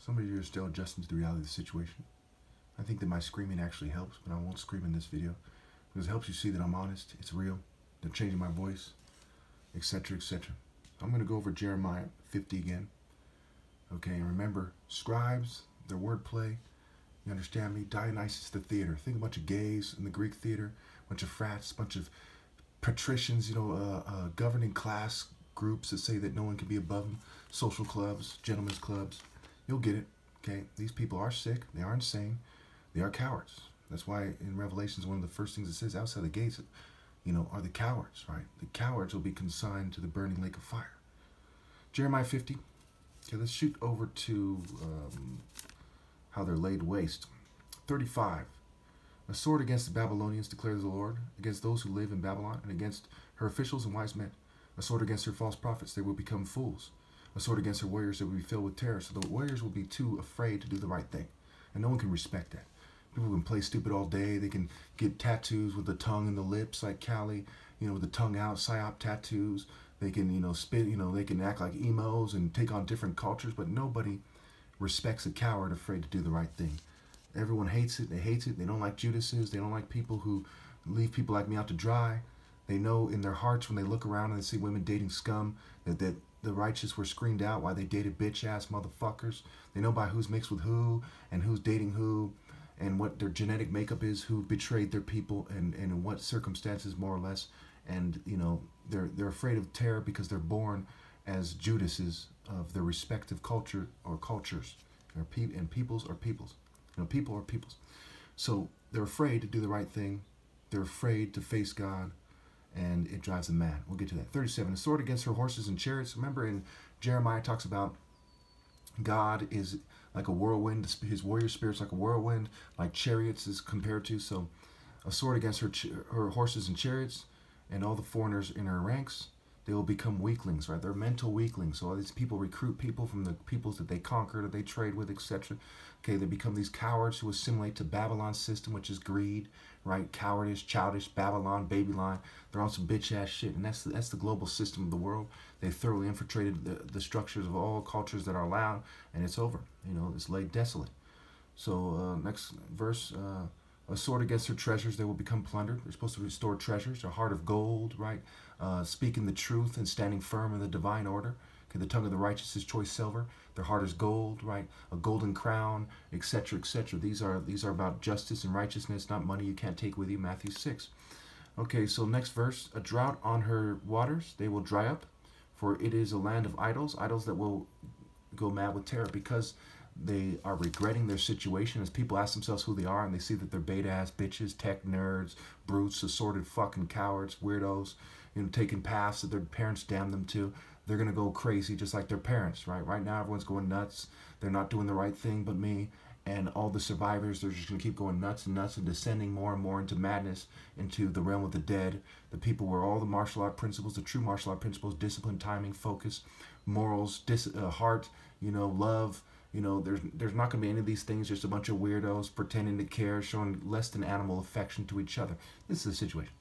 Some of you are still adjusting to the reality of the situation. I think that my screaming actually helps, but I won't scream in this video because it helps you see that I'm honest, it's real, they're changing my voice, etc., etc. I'm going to go over Jeremiah 50 again. Okay, and remember, scribes, their wordplay, you understand me? Dionysus the theater. Think a bunch of gays in the Greek theater, a bunch of frats, a bunch of patricians, governing class groups that say that no one can be above them, social clubs, gentlemen's clubs. You'll get it, okay? These people are sick, they are insane, they are cowards. That's why in Revelations, one of the first things it says outside the gates, are the cowards, right? The cowards will be consigned to the burning lake of fire. Jeremiah 50. Okay, let's shoot over to how they're laid waste. 35. A sword against the Babylonians, declares the Lord, against those who live in Babylon, and against her officials and wise men. A sword against her false prophets, they will become fools. A sword against her warriors, they will be filled with terror. So the warriors will be too afraid to do the right thing. And no one can respect that. People can play stupid all day. They can get tattoos with the tongue and the lips, like Callie, with the tongue out, psyop tattoos. They can, spit, they can act like emos and take on different cultures, but nobody respects a coward afraid to do the right thing. Everyone hates it. They hate it. They don't like Judases. They don't like people who leave people like me out to dry. They know in their hearts when they look around and they see women dating scum that the righteous were screened out while they dated bitch-ass motherfuckers. They know by who's mixed with who and who's dating who and what their genetic makeup is, who betrayed their people and in what circumstances, more or less. And, they're afraid of terror because they're born as Judases of their respective culture or cultures, and peoples or peoples. People are peoples. So they're afraid to do the right thing. They're afraid to face God, and it drives them mad. We'll get to that. 37, a sword against her horses and chariots. Remember in Jeremiah talks about God is like a whirlwind. His warrior spirit's like a whirlwind, like chariots is compared to. So a sword against her horses and chariots, and all the foreigners in her ranks, they will become weaklings, right? They're mental weaklings. So all these people recruit people from the peoples that they conquer, that they trade with, etc. Okay, they become these cowards who assimilate to Babylon's system, which is greed, right? Cowardice, childish, Babylon, Babylon. They're on some bitch-ass shit, and that's the global system of the world. They thoroughly infiltrated the structures of all cultures that are allowed, and it's over. It's laid desolate. So next verse, a sword against her treasures, they will become plundered. They're supposed to restore treasures, a heart of gold, right? Speaking the truth and standing firm in the divine order. Okay, the tongue of the righteous is choice silver. Their heart is gold, right? A golden crown, etc., etc. These are about justice and righteousness, not money you can't take with you. Matthew 6. Okay, so next verse. A drought on her waters, they will dry up, for it is a land of idols, idols that will go mad with terror because they are regretting their situation. As people ask themselves who they are and they see that they're beta-ass bitches, tech nerds, brutes, assorted fucking cowards, weirdos, taking paths that their parents damned them to. They're going to go crazy just like their parents, right? Right now, everyone's going nuts. They're not doing the right thing but me. And all the survivors, they're just going to keep going nuts and nuts and descending more and more into madness, into the realm of the dead. The people where all the martial art principles, the true martial art principles, discipline, timing, focus, morals, heart, love, there's not going to be any of these things, just a bunch of weirdos pretending to care, showing less than animal affection to each other. This is the situation.